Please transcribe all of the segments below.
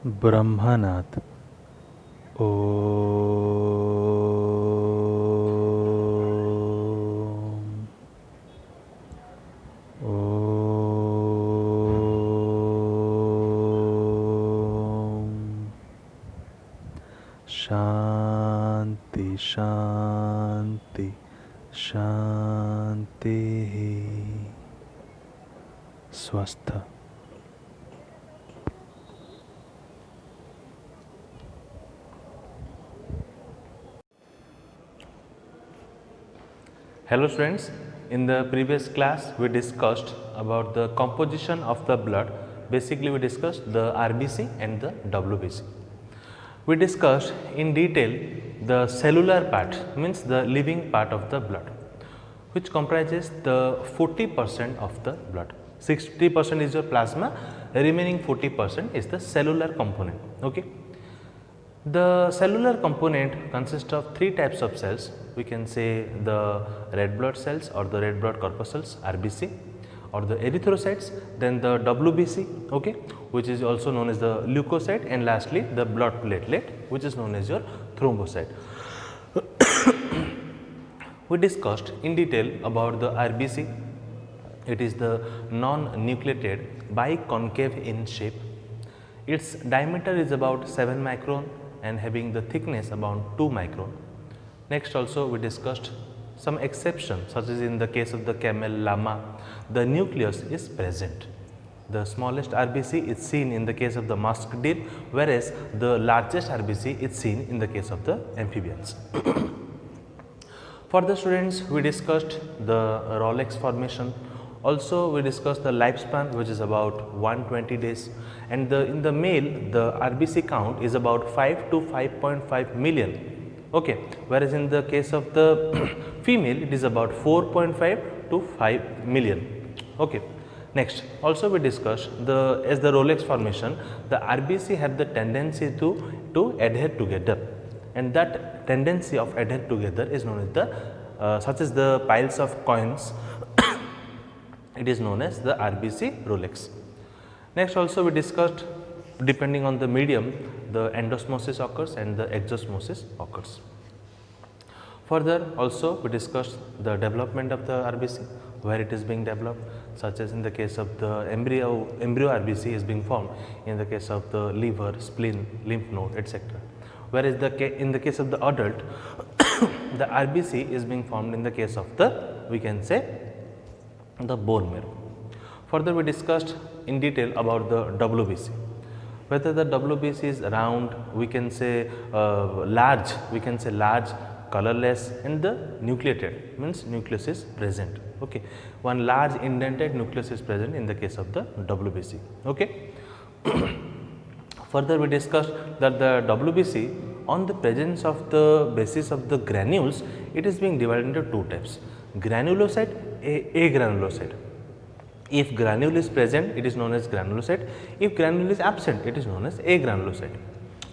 ब्रह्मनाथ ओ शांति शांति शांति स्वस्थ। Hello students, in the previous class we discussed about the composition of the blood. Basically we discussed the RBC and the WBC. We discussed in detail the cellular part, means the living part of the blood, which comprises the 40% of the blood. 60% is your plasma, remaining 40% is the cellular component. Okay. The cellular component consists of three types of cells. We can say the red blood cells or the red blood corpuscles RBC, or the erythrocytes, then the WBC, okay, which is also known as the leukocyte, and lastly the blood platelet, which is known as your thrombocyte. We discussed in detail about the RBC. It is the non-nucleated biconcave in shape. Its diameter is about 7 micron and having the thickness about 2 micron. Next also we discussed some exceptions, such as in the case of the camel, llama, the nucleus is present. The smallest RBC is seen in the case of the musk deer, whereas the largest RBC is seen in the case of the amphibians. For the students, we discussed the Rolex formation. Also we discussed the lifespan, which is about 120 days, and in the male the RBC count is about 5 to 5.5 million, okay, whereas in the case of the female it is about 4.5 to 5 million. Okay. Next, also we discussed as the Rolex formation, the RBC have the tendency to adhere together, and that tendency of adhere together is known as the such as the piles of coins. It is known as the RBC Rolex. Next also we discussed, depending on the medium, the endosmosis occurs and the exosmosis occurs. Further also we discussed the development of the RBC, where it is being developed, such as in the case of the embryo RBC is being formed in the case of the liver, spleen, lymph node, etc. Whereas in the case of the adult, the RBC is being formed in the case of the, we can say, the bone marrow. Further we discussed in detail about the WBC, whether the WBC is round, we can say large, colorless, and the nucleated, means nucleus is present. Okay, one large indented nucleus is present in the case of the WBC. Okay. Further we discussed that the WBC, on the presence of the basis of the granules, it is being divided into two types: granulocyte, agranulocyte. If granule is present, it is known as granulocyte. If granule is absent, it is known as agranulocyte.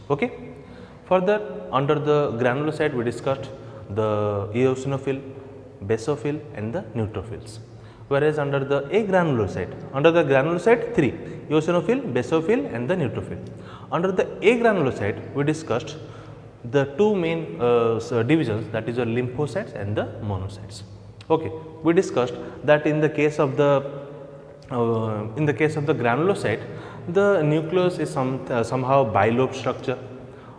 Okay. Further, under the granulocyte we discussed the eosinophil, basophil, and the neutrophils. Whereas under the granulocyte 3, eosinophil, basophil, and the neutrophil. Under the agranulocyte we discussed the two main divisions, that is the lymphocytes and the monocytes. Okay, we discussed that in the case of the granulocyte, the nucleus is somehow bilobe structure,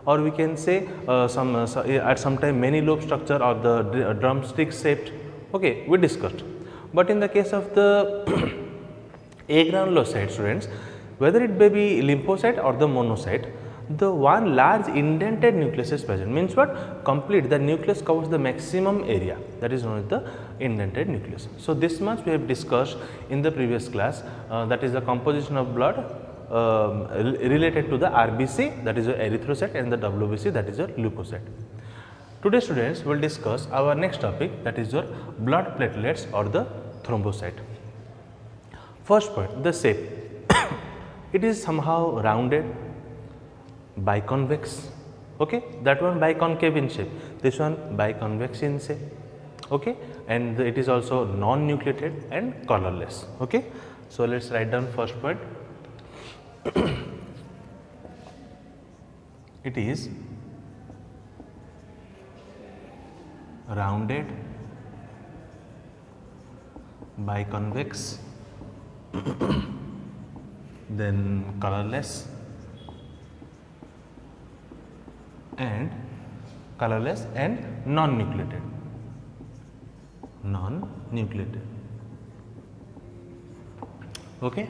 or we can say at some time many lobe structure, or the drumstick shaped. Okay, we discussed. But in the case of the agranulocyte, students, whether it may be lymphocyte or the monocyte, the one large indented nucleus is present. Means what? Complete, the nucleus covers the maximum area, that is known as the indented nucleus. So this much we have discussed in the previous class, that is the composition of blood related to the RBC, that is your erythrocyte, and the WBC, that is your leukocyte. Today students will discuss our next topic, that is your blood platelets or the thrombocyte. First point, the shape. It is somehow rounded, biconvex, okay, that one biconcave in shape, this one biconvex in shape, okay, and it is also non-nucleated and colorless. Okay, so let's write down first point. it is rounded, biconvex, then colorless and non-nucleated. Okay.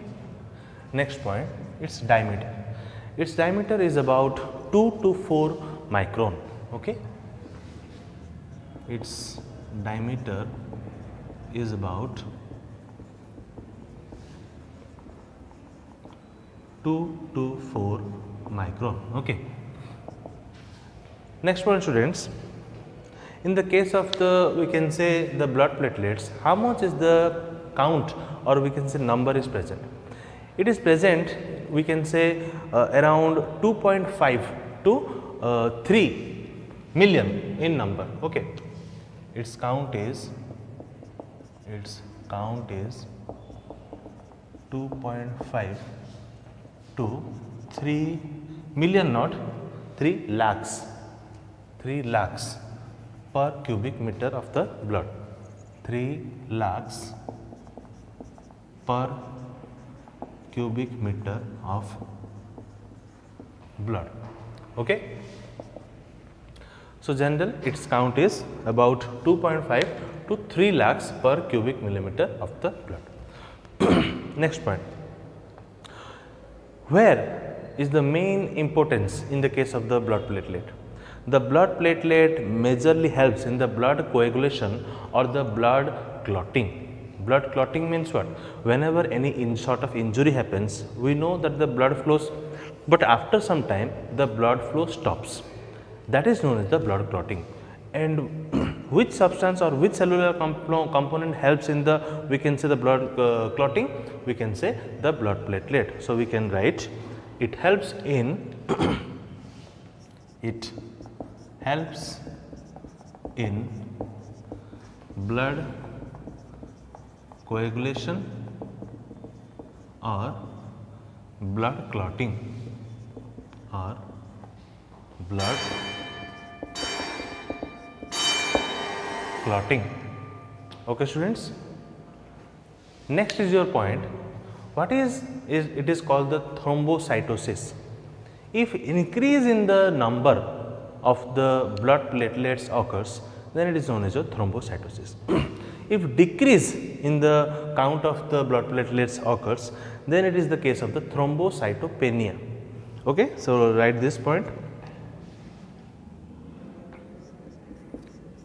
Next point, its diameter. Its diameter is about 2 to 4 micron. Okay. Its diameter is about 2 to 4 micron. Okay. Next point, students, in the case of the, we can say, the blood platelets, how much is the count, or we can say number is present? It is present, we can say, around 2.5 to 3 million in number. Okay. Its count is 2.5 to 3 million, not 3 lakhs. 3 lakhs per cubic meter of the blood. 3 lakhs per cubic meter of blood. Okay. So, general its count is about 2.5 to 3 lakhs per cubic millimeter of the blood. Next point, where is the main importance in the case of the blood platelet? The blood platelet majorly helps in the blood coagulation or the blood clotting. Blood clotting means what? Whenever any sort of injury happens, we know that the blood flows, but after some time the blood flow stops. That is known as the blood clotting. And which substance or which cellular component helps in the, we can say, the blood clotting? We can say the blood platelet. So, we can write it helps in blood coagulation or blood clotting or blood clotting. Okay, students. Next is your point. What is it is called the thrombocytosis. If increase in the number of the blood platelets occurs, then it is known as a thrombocytosis. If decrease in the count of the blood platelets occurs, then it is the case of the thrombocytopenia. Okay, so write this point.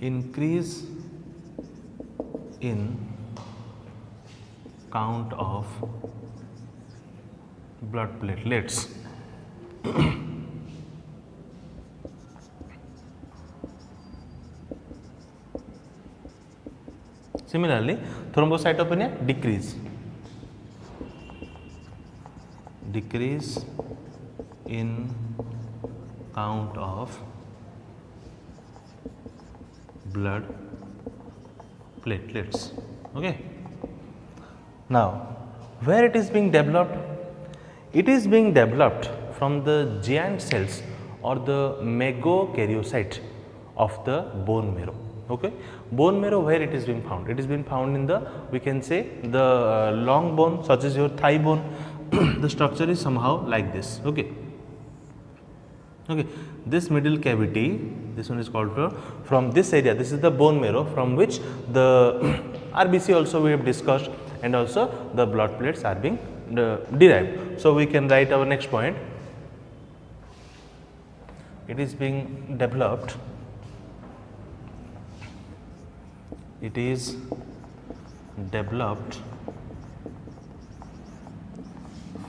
Increase in count of blood platelets similarly, thrombocytopenia decrease in count of blood platelets. Okay. Now, where it is being developed? It is being developed from the giant cells or the megakaryocyte of the bone marrow. Okay. Bone marrow, where it is being found? It is being found in the, we can say, the long bone such as your thigh bone. The structure is somehow like this. Okay. Okay. This middle cavity, this one is called from this area, this is the bone marrow from which the RBC also we have discussed, and also the blood plates are being derived. So, we can write our next point. It is being developed, it is developed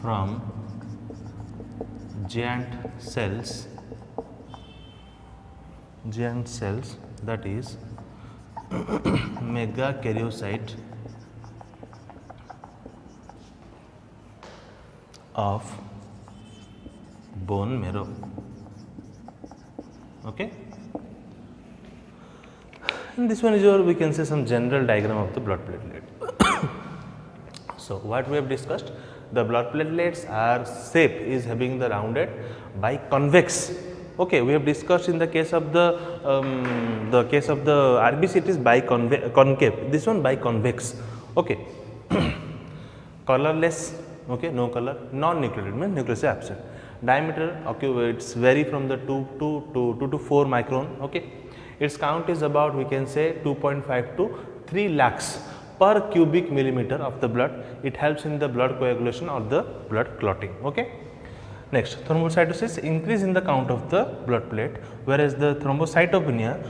from giant cells, that is megakaryocyte of bone marrow. Okay. And this one is your, we can say, some general diagram of the blood platelet. So, what we have discussed, the blood platelets are shape is having the rounded biconvex Okay, we have discussed in the case of the RBC, it is concave. This one biconvex. Okay, colorless. Okay, no color. Non-nucleated means nucleus is absent. Diameter, okay, it's vary from the 2 to 4 micron. Okay, its count is about, we can say, 2.5 to 3 lakhs per cubic millimeter of the blood. It helps in the blood coagulation or the blood clotting. Okay. Next, thrombocytosis increase in the count of the blood plate, whereas the thrombocytopenia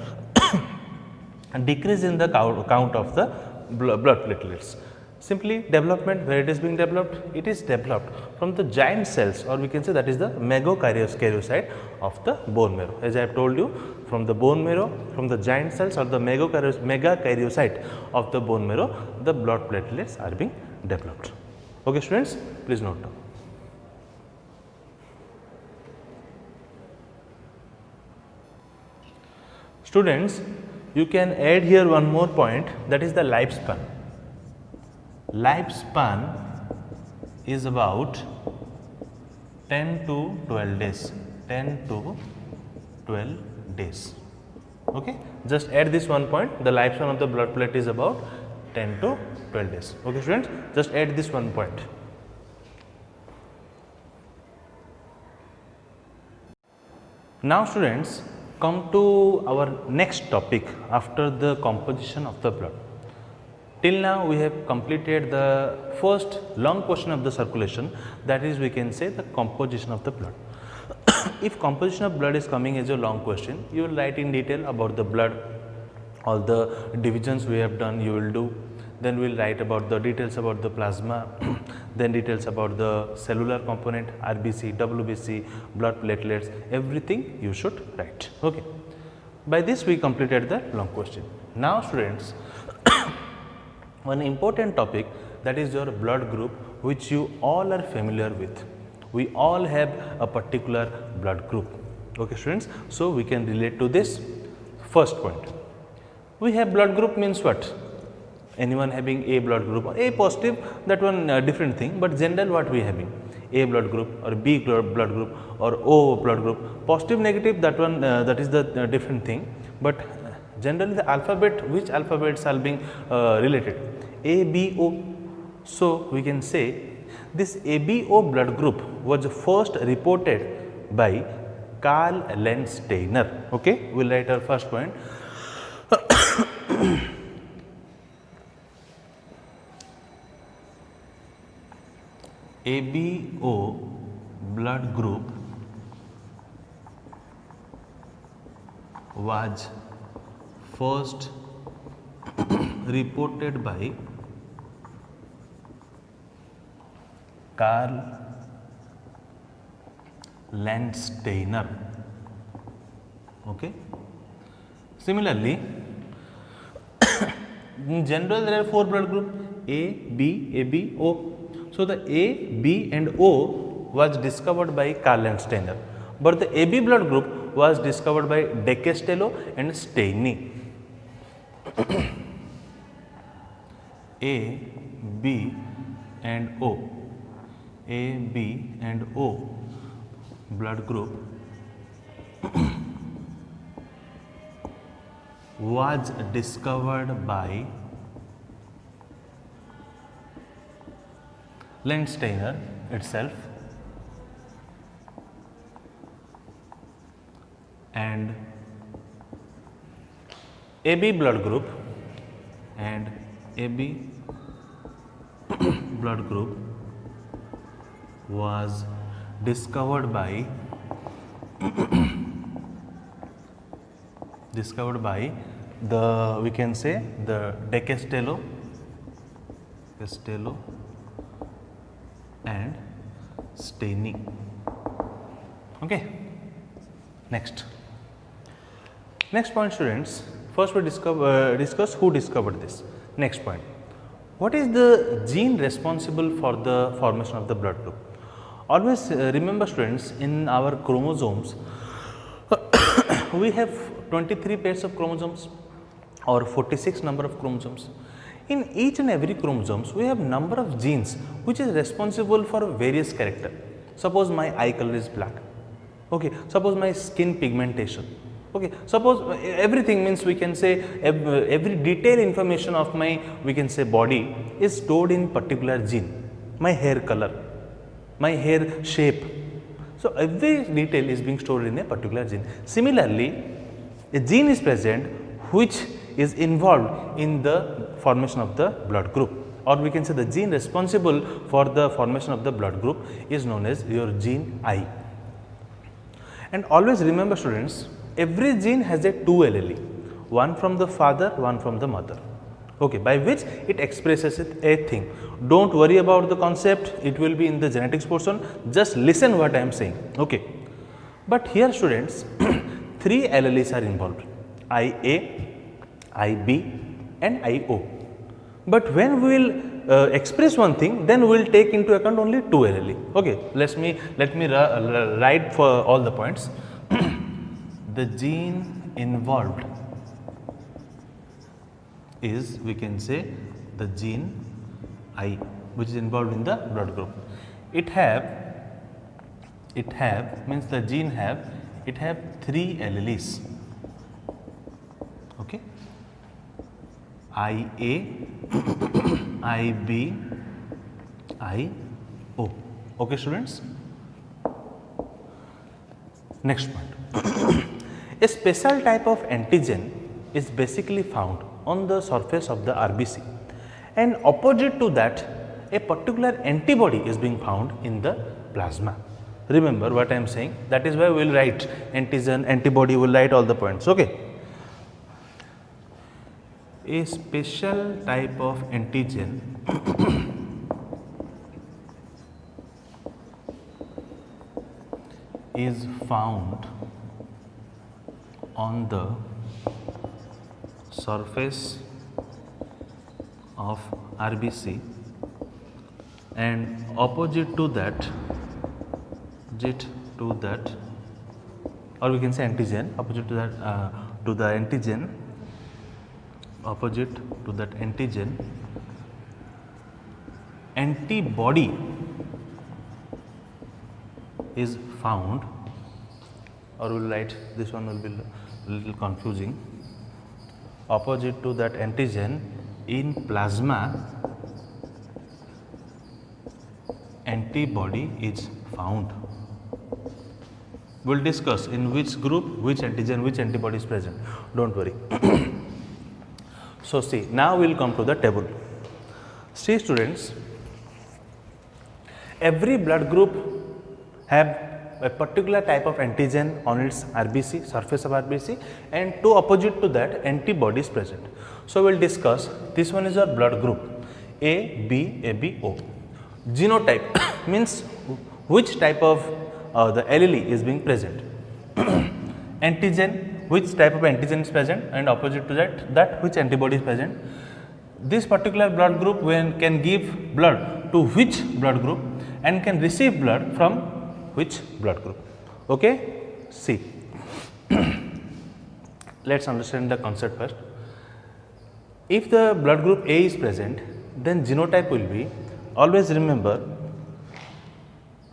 decrease in the count of the blood platelets. Simply development, where it is being developed, it is developed from the giant cells, or we can say that is the megakaryocyte of the bone marrow. As I have told you, from the bone marrow, from the giant cells or the megakaryocyte of the bone marrow, the blood platelets are being developed. Okay students, please note down. Students, you can add here one more point, that is the lifespan. Lifespan is about 10 to 12 days. 10 to 12 days. Okay, just add this one point. The lifespan of the blood plate is about 10 to 12 days. Okay, students, just add this one point. Now, students, come to our next topic after the composition of the blood. Till now we have completed the first long question of the circulation, that is, we can say, the composition of the blood. If composition of blood is coming as a long question, you will write in detail about the blood, all the divisions we have done you will do, then we will write about the details about the plasma, then details about the cellular component, RBC, WBC, blood platelets, everything you should write. Okay. By this we completed the long question. Now students, one important topic, that is your blood group, which you all are familiar with. We all have a particular blood group. Okay students, so we can relate to this. First point, we have blood group means what? Anyone having A blood group or A positive, that one different thing, but general what we having? A blood group or B blood group or O blood group. Positive, negative, that one that is the different thing, but generally the alphabet, which alphabets are being related? A, B, O. So we can say this ABO blood group was first reported by Karl Landsteiner. Okay, we will write our first point. ABO blood group was first reported by Karl Landsteiner. Okay. Similarly, in general there are 4 blood groups: A, B, AB, O. So the A, B and O was discovered by Karl Landsteiner, but the AB blood group was discovered by De Castello and Steini. A, B and O. A, B and O blood group was discovered by Landsteiner itself, and AB blood group and AB blood group was discovered by the, we can say, the De Castello and Steini. Okay. Next point, students. First we discuss who discovered this. Next point, what is the gene responsible for the formation of the blood group? Always remember, students, in our chromosomes we have 23 pairs of chromosomes or 46 number of chromosomes. In each and every chromosomes we have number of genes which is responsible for various character. Suppose my eye color is black, Okay, suppose my skin pigmentation. Okay, suppose everything means we can say every detailed information of my, we can say, body is stored in particular gene. My hair color, my hair shape. So every detail is being stored in a particular gene. Similarly, a gene is present which is involved in the formation of the blood group, or we can say the gene responsible for the formation of the blood group is known as your gene I. And always remember, students, every gene has a two allele, one from the father, one from the mother, okay, by which it expresses a thing. Don't worry about the concept, it will be in the genetics portion, just listen what I am saying, okay. But here, students, three alleles are involved, IA, IB and IO. But when we will express one thing, then we will take into account only two allele. Okay, let me write for all the points. The gene involved is, we can say, the gene I, which is involved in the blood group. It have means the gene have three alleles. Okay, IA, IB, IO. Okay, students. Next point. A special type of antigen is basically found on the surface of the RBC, and opposite to that, a particular antibody is being found in the plasma. Remember what I am saying, that is why we will write antigen, antibody, we will write all the points. Okay. A special type of antigen is found on the surface of RBC, and opposite to that, or we can say antigen, opposite to the antigen, opposite to that antigen, antibody is found, or we will write, this one will be a little confusing, opposite to that antigen in plasma, antibody is found. We will discuss in which group, which antigen, which antibody is present, don't worry. So, see, now we will come to the table. See, students, every blood group have a particular type of antigen on its RBC, surface of RBC, and to opposite to that, antibody is present. So, we will discuss, this one is your blood group A, B, AB, O. Genotype means which type of the allele is being present. Antigen, which type of antigen is present, and opposite to that which antibody is present. This particular blood group can give blood to which blood group and can receive blood from which blood group. Okay, see. Let's understand the concept first. If the blood group A is present, then genotype will be, always remember,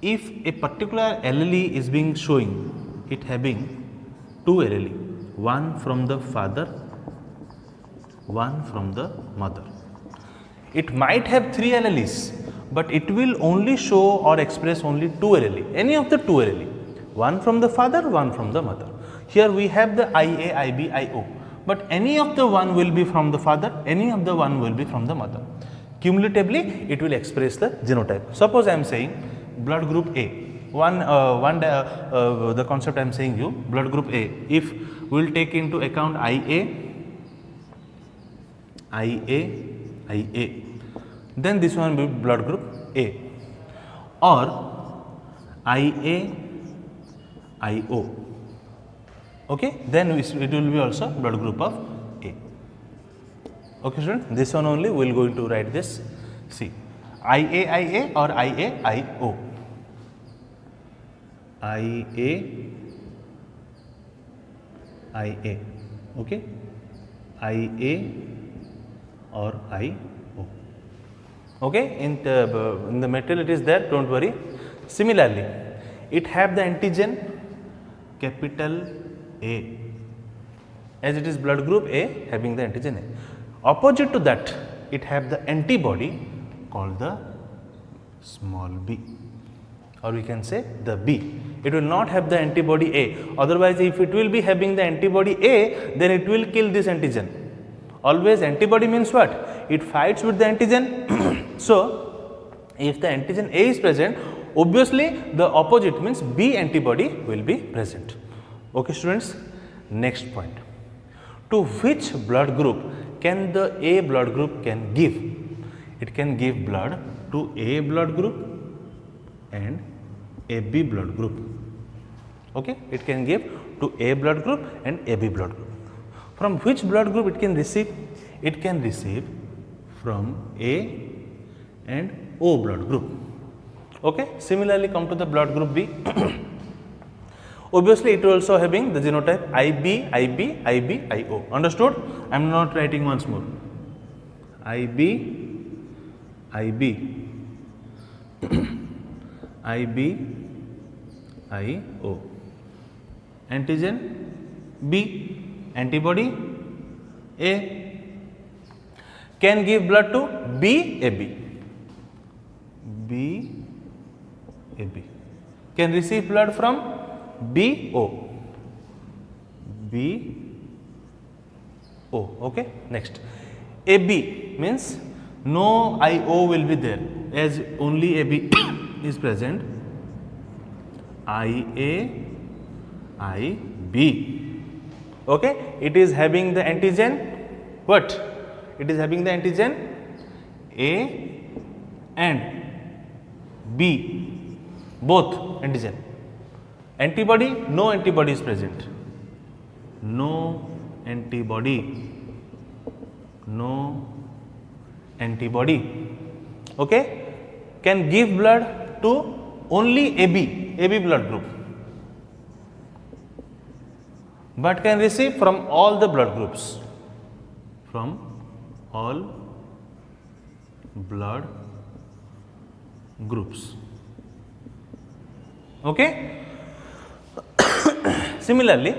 if a particular allele is being showing, it having two allele, one from the father, one from the mother. It might have three alleles, but it will only show or express only two allele, any of the two allele, one from the father, one from the mother. Here we have the IA, IB, IO, but any of the one will be from the father, any of the one will be from the mother. Cumulatively, it will express the genotype. Suppose I am saying blood group A. The concept I am saying you, blood group A, if we will take into account IA, then this one will be blood group A, or IA, IO, okay, then it will be also blood group of A. Okay, students, this one only we will going to write this, see, IA, or IA, IO. IA, okay, IA or IO. Okay, in the material it is there, don't worry. Similarly, it have the antigen capital A, as it is blood group A having the antigen A. Opposite to that, it have the antibody called the small b, or we can say the B. It will not have the antibody A. Otherwise, if it will be having the antibody A, then it will kill this antigen. Always antibody means what? It fights with the antigen. So, if the antigen A is present, obviously the opposite means B antibody will be present. Okay, students. Next point. To which blood group can the A blood group can give? It can give blood to A blood group and AB blood group. Okay, it can give to A blood group and AB blood group. From which blood group it can receive? It can receive from A and O blood group. Okay, similarly come to the blood group B. Obviously, it also having the genotype IB, IB, IB, IO. Understood? I am not writing once more. IB, IB, IB, IO. Antigen B, antibody A. Can give blood to B, AB. B, AB. Can receive blood from B, O. B, O. Okay. Next, AB means no IO will be there, as only AB is present. IA, IB. Okay, it is having the antigen. What? It is having the antigen A and B, both antigen. Antibody, no antibody is present. No antibody. No antibody. Okay, can give blood to only AB blood group, but can receive from all the blood groups. From all blood groups. Okay. Similarly,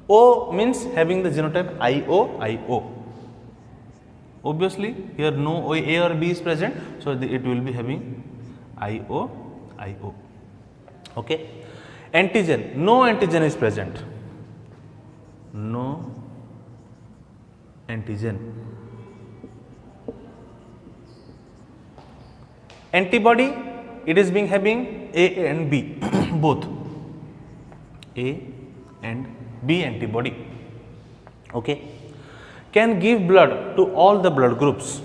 O means having the genotype IO, IO. Obviously, here no A or B is present, so it will be having IO, IO. Okay. Antigen, no antigen is present. No antigen. Antibody, it is being having A and B, both A and B antibody. Okay. Can give blood to all the blood groups.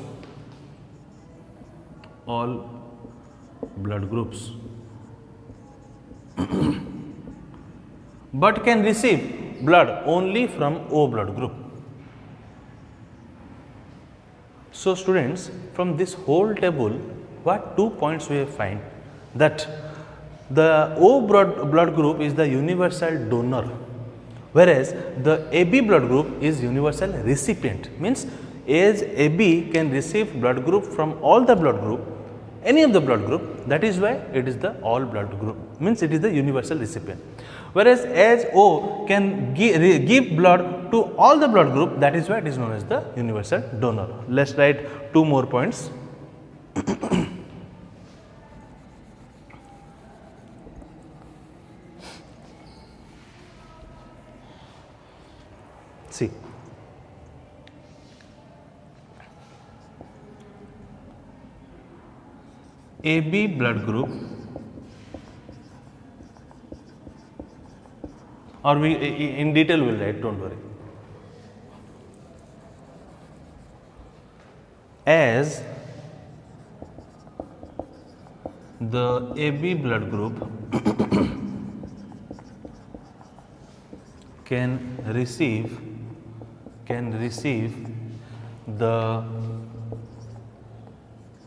All blood groups. But can receive blood only from O blood group. So, students, from this whole table, what 2 points we have find? That the O blood group is the universal donor, whereas the AB blood group is universal recipient. Means, as AB can receive blood group from all the blood group, any of the blood group, that is why it is the all blood group, means it is the universal recipient. Whereas as O can give blood to all the blood group, that is why it is known as the universal donor. Let us write 2 more points. See, AB blood group, or we in detail will write, don't worry. As the AB blood group can receive the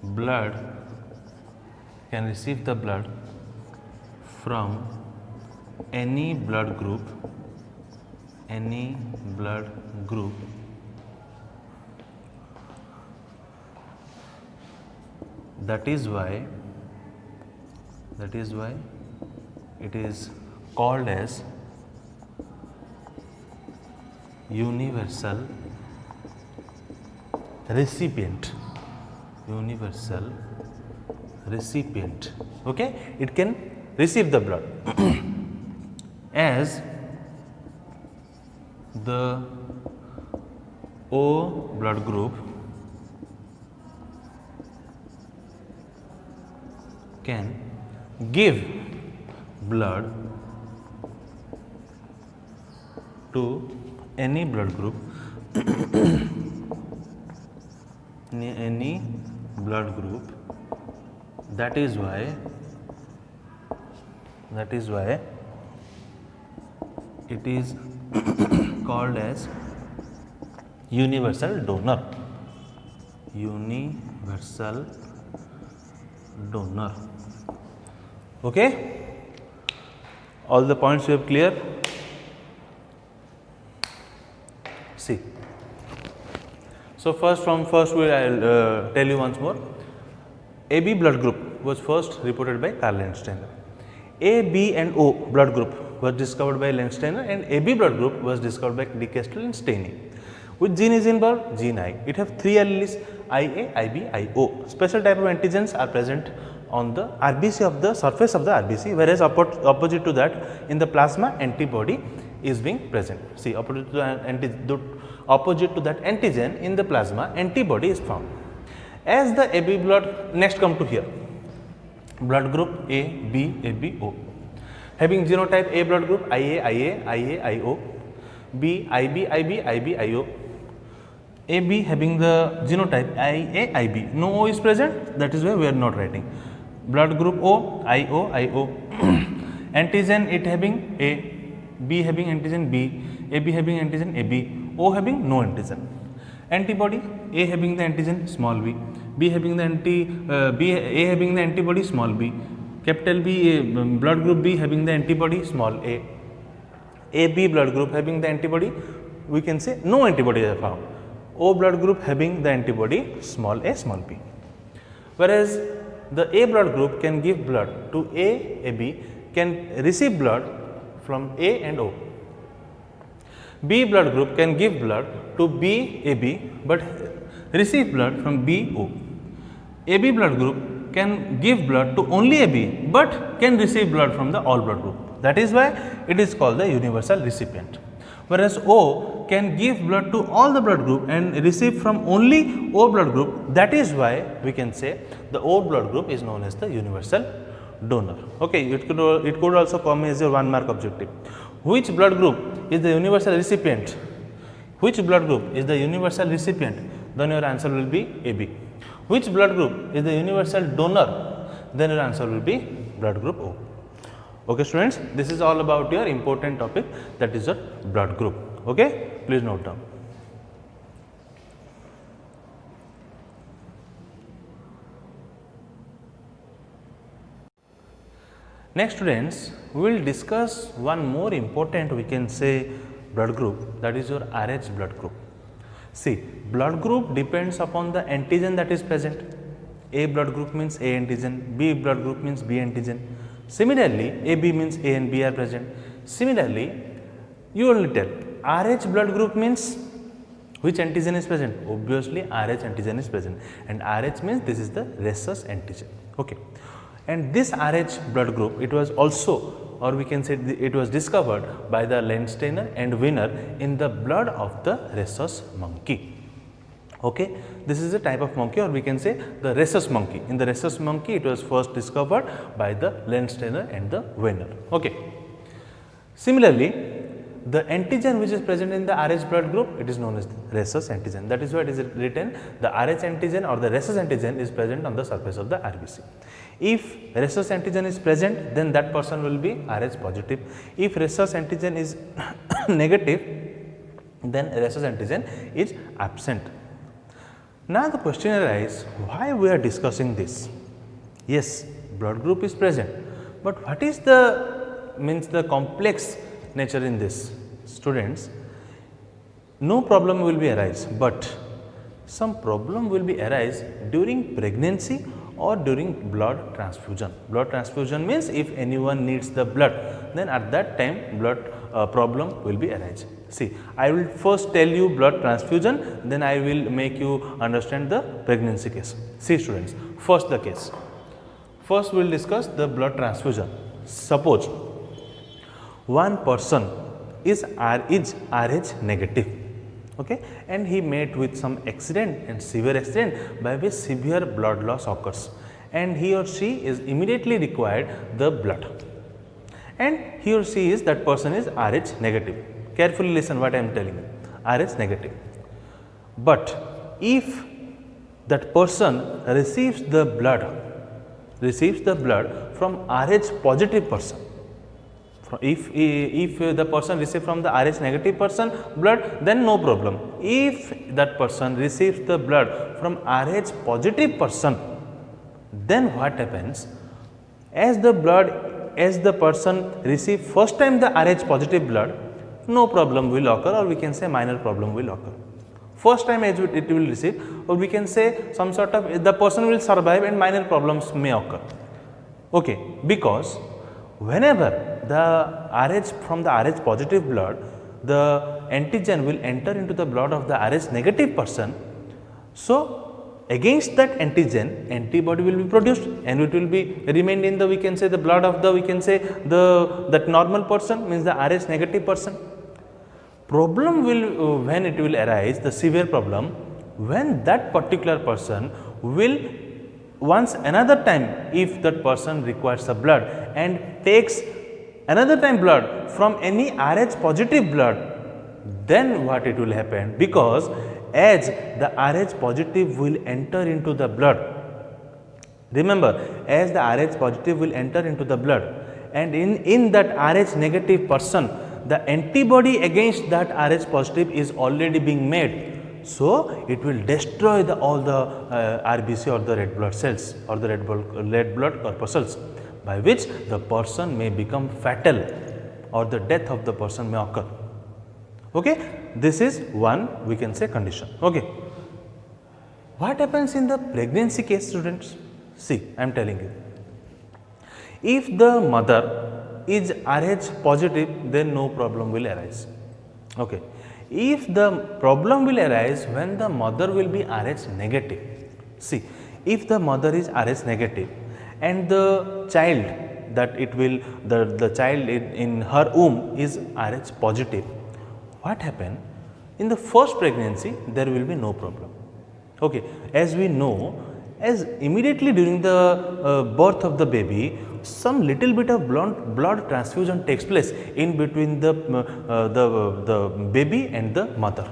blood from any blood group, that is why it is called as universal recipient. Universal recipient. Okay, it can receive the blood as the O blood group can give blood to any blood group any blood group. That is why it is called as universal donor. Universal donor. Okay, all the points you have clear. See, so first I'll tell you once more. AB blood group was first reported by Karl Landsteiner. A, B and O blood group was discovered by Landsteiner, and AB blood group was discovered by De Kestel and Staining. Which gene is involved? Gene I. It have three alleles IA, IB, IO. Special type of antigens are present on the RBC of the surface of the RBC, whereas opposite to that in the plasma antibody is being present. See, opposite to that antigen in the plasma antibody is found. As the AB blood, next come to here, blood group A, B, AB, O, having genotype A blood group IA, IO, B, IB, IB, IO, AB having the genotype IA, IB, no O is present, that is why we are not writing. Blood group O, IO, antigen it having A, B having antigen B, AB having antigen AB, O having no antigen. Antibody, A having the antigen small b, B having the A having the antibody small b, capital B, blood group B having the antibody small a, AB blood group having the antibody, we can say no antibody is found. O blood group having the antibody small a, small b. Whereas the A blood group can give blood to A, AB, can receive blood from A and O. B blood group can give blood to B, AB, but receive blood from B, O. AB blood group can give blood to only AB, but can receive blood from the all blood group. That is why it is called the universal recipient. Whereas O can give blood to all the blood group and receive from only O blood group. That is why we can say the O blood group is known as the universal donor. Okay, it could also come as a 1 mark objective. Which blood group is the universal recipient? Which blood group is the universal recipient? Then your answer will be AB. Which blood group is the universal donor? Then your answer will be blood group O. Okay students, this is all about your important topic, that is your blood group. Okay, please note down. Next students, we will discuss one more important, we can say, blood group, that is your Rh blood group. See, blood group depends upon the antigen that is present. A blood group means A antigen, B blood group means B antigen. Similarly, AB means A and B are present. Similarly, you will tell Rh blood group means which antigen is present? Obviously, Rh antigen is present, and Rh means this is the rhesus antigen. Okay. And this Rh blood group, it was also, or we can say it was discovered by the Landsteiner and Wiener in the blood of the rhesus monkey. Okay, this is a type of monkey, or we can say the rhesus monkey. In the rhesus monkey, it was first discovered by the Landsteiner and the Wiener. Okay. Similarly, the antigen which is present in the Rh blood group, it is known as the rhesus antigen. That is why it is written the Rh antigen or the rhesus antigen is present on the surface of the RBC. If rhesus antigen is present, then that person will be Rh positive. If rhesus antigen is negative, then rhesus antigen is absent. Now the question arises, why we are discussing this? Yes, blood group is present, but what is the complex nature in this? Students, no problem will be arise, but some problem will be arise during pregnancy or during blood transfusion. Blood transfusion means if anyone needs the blood then at that time blood problem will be arise. See, I will first tell you blood transfusion, then I will make you understand the pregnancy case. See students, first the case. First we will discuss the blood transfusion. Suppose one person is Rh negative, okay, and he met with some accident and severe accident by which severe blood loss occurs, and he or she is immediately required the blood, and he or she is that person is Rh negative. Carefully listen what I am telling you, Rh negative. But if that person receives the blood from Rh positive person, if the person receives from the Rh negative person blood, then no problem. If that person receives the blood from Rh positive person, then what happens? As the person receive first time the Rh positive blood, no problem will occur, or we can say minor problem will occur. First time as it will receive, or we can say some sort of the person will survive and minor problems may occur. Okay, because whenever the Rh from the Rh positive blood, the antigen will enter into the blood of the Rh negative person. So against that antigen, antibody will be produced, and it will be remained in the, we can say, the blood of the, we can say, that normal person, means the Rh negative person. Problem will when it will arise, the severe problem, when that particular person will once another time, if that person requires a blood and takes another time blood from any Rh positive blood, then what it will happen? Because as the Rh positive will enter into the blood, remember, as the Rh positive will enter into the blood, and in that Rh negative person, the antibody against that Rh positive is already being made. So it will destroy all the RBC or the red blood cells or the red blood corpuscles, by which the person may become fatal or the death of the person may occur. Okay, this is one, we can say, condition. Okay, what happens in the pregnancy case, students? See, I am telling you, if the mother is Rh positive, then no problem will arise. Okay, if the problem will arise when the mother will be Rh negative. See, if the mother is Rh negative and the child that it will, the child in her womb is Rh positive, what happen? In the first pregnancy, there will be no problem. Okay, as we know, as immediately during the birth of the baby, some little bit of blood transfusion takes place in between the baby and the mother.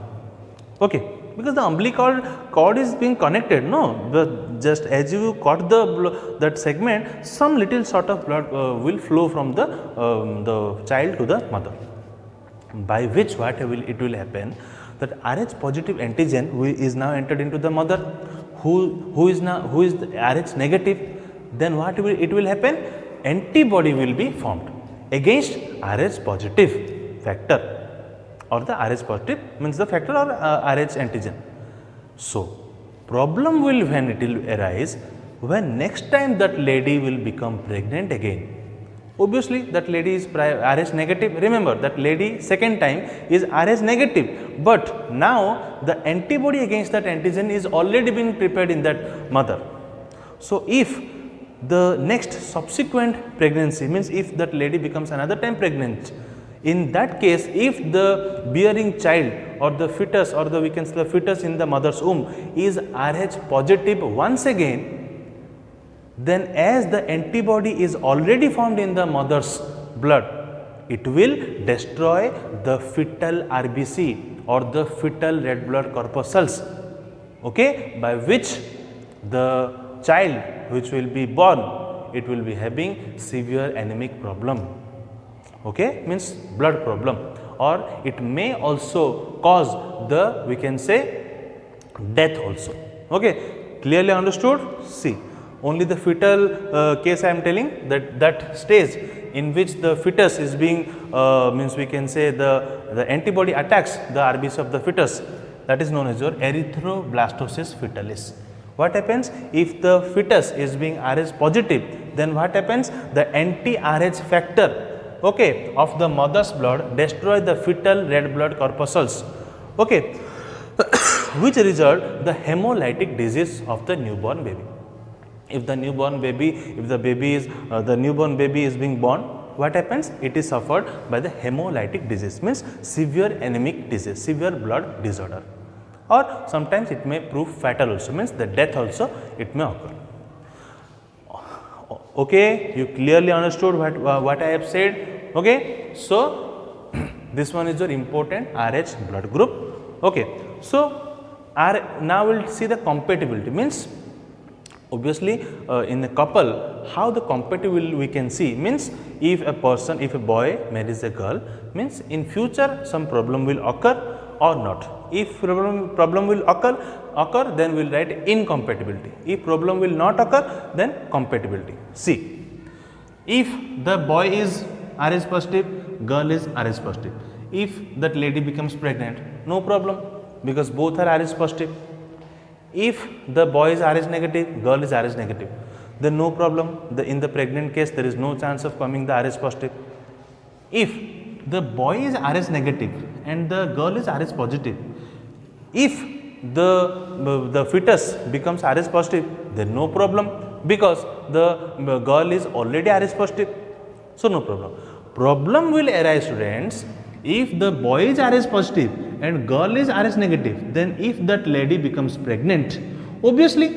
Okay, because the umbilical cord is being connected, no, just as you cut that segment, some little sort of blood will flow from the child to the mother, by which what it will happen, that Rh positive antigen is now entered into the mother, who is Rh negative. Then what it will happen? Antibody will be formed against Rh positive factor, or the Rh positive means the factor or Rh antigen. So problem will when it will arise, when next time that lady will become pregnant again. Obviously that lady is Rh negative. Remember, that lady second time is Rh negative, but now the antibody against that antigen is already been prepared in that mother. So if the next subsequent pregnancy, means if that lady becomes another time pregnant, in that case, if the bearing child or the fetus, or the, we can say, the fetus in the mother's womb is Rh positive once again, then as the antibody is already formed in the mother's blood, it will destroy the fetal RBC or the fetal red blood corpuscles, okay, by which the child which will be born, it will be having severe anemic problem, okay, means blood problem, or it may also cause the, we can say, death also. Okay, clearly understood? See, only the fetal case I am telling, that stage in which the fetus is being means we can say the antibody attacks the RBC of the fetus, that is known as your erythroblastosis fetalis. What happens if the fetus is being Rh positive? Then what happens? The anti-Rh factor okay, of the mother's blood destroy the fetal red blood corpuscles, okay, which result the hemolytic disease of the newborn baby. If the newborn baby, if the baby is the newborn baby is being born, what happens? It is suffered by the hemolytic disease, means severe anemic disease, severe blood disorder, or sometimes it may prove fatal also, means the death also it may occur. Okay, you clearly understood what I have said. Okay, so this one is your important Rh blood group. Okay, so now we'll see the compatibility, means obviously in a couple how the compatibility we can see, means if a person, if a boy marries a girl, means in future some problem will occur or not. If problem will occur, then we will write incompatibility. If problem will not occur, then compatibility. See, if the boy is Rh positive, girl is Rh positive, if that lady becomes pregnant, no problem, because both are Rh positive. If the boy is Rh negative, girl is Rh negative, then no problem. In the pregnant case, there is no chance of coming the Rh positive. If the boy is Rh negative and the girl is Rh positive, if the fetus becomes Rh positive, then no problem, because the girl is already Rh positive, so no problem. Problem will arise, students, if the boy is Rh positive and girl is Rh negative, then if that lady becomes pregnant, obviously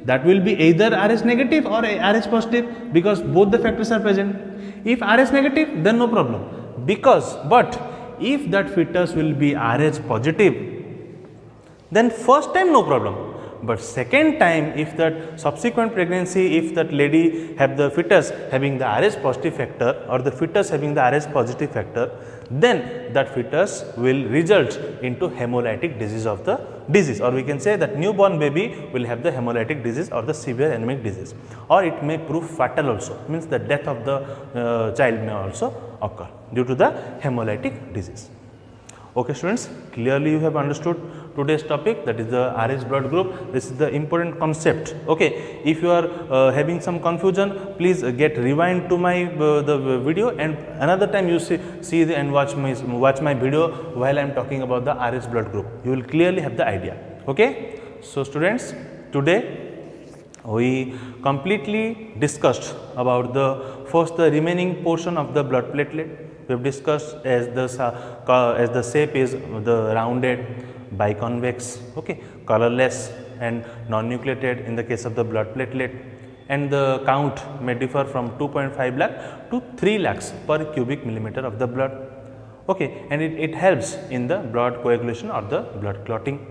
that will be either Rh negative or Rh positive, because both the factors are present. If Rh negative, then no problem, but if that fetus will be Rh positive, then first time no problem, but second time if that subsequent pregnancy, if that lady have the fetus having the Rh positive factor or the fetus having the Rh positive factor, then that fetus will result into hemolytic disease of the disease, or we can say that newborn baby will have the hemolytic disease or the severe anemic disease, or it may prove fatal also, means the death of the child may also occur due to the hemolytic disease. Okay, students, clearly you have understood today's topic, that is the Rh blood group. This is the important concept. Okay, if you are having some confusion, please get rewind to my the video, and another time you see and watch my video while I am talking about the Rh blood group. You will clearly have the idea. Okay, so students, today we completely discussed about the remaining portion of the blood platelet. We have discussed as the shape is the rounded, biconvex, okay, colorless and non-nucleated in the case of the blood platelet, and the count may differ from 2.5 lakh to 3 lakhs per cubic millimeter of the blood. Okay, and it helps in the blood coagulation or the blood clotting.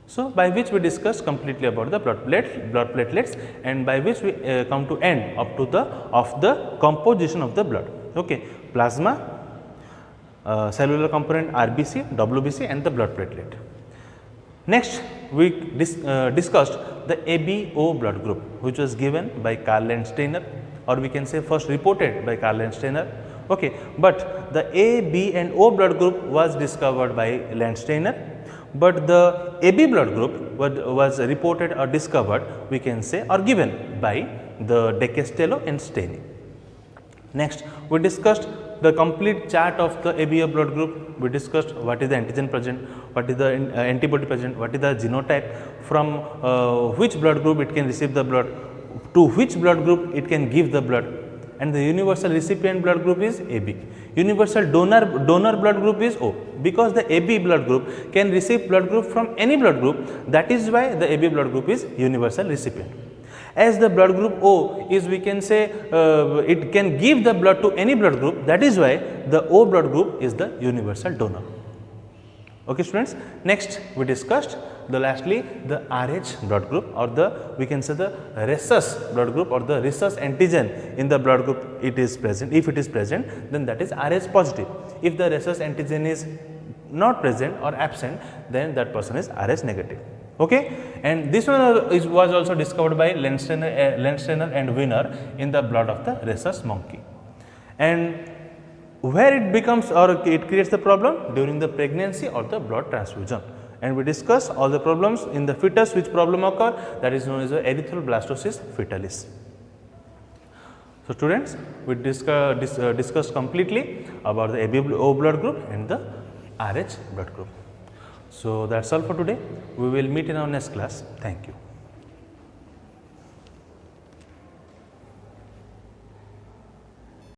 So, by which we discussed completely about the blood platelets, and by which we come to end up to the composition of the blood. Okay, plasma, cellular component RBC, WBC and the blood platelet. Next, we discussed the ABO blood group, which was given by Karl and Steiner, or we can say first reported by Karl and Steiner. Okay, but the A, B and O blood group was discovered by Landsteiner, but the AB blood group was reported or discovered, we can say, or given by the De Castello and Steney. Next, we discussed the complete chart of the ABO blood group. We discussed what is the antigen present, what is the antibody present, what is the genotype, from which blood group it can receive the blood, to which blood group it can give the blood, and the universal recipient blood group is AB. Universal donor blood group is O, because the AB blood group can receive blood group from any blood group, that is why the AB blood group is universal recipient. As the blood group O is, we can say, it can give the blood to any blood group, that is why the O blood group is the universal donor. Okay, students, next we discussed lastly the Rh blood group, or we can say the rhesus blood group, or the rhesus antigen in the blood group it is present. If it is present, then that is Rh positive. If the rhesus antigen is not present or absent, then that person is Rh negative. Okay, and this one was also discovered by Landsteiner and Wiener in the blood of the rhesus monkey. And where it becomes, or it creates the problem during the pregnancy or the blood transfusion. And we discuss all the problems in the fetus, which problem occur, that is known as the erythroblastosis fetalis. So students, we discussed completely about the AB O blood group and the RH blood group. So that's all for today. We will meet in our next class. Thank you.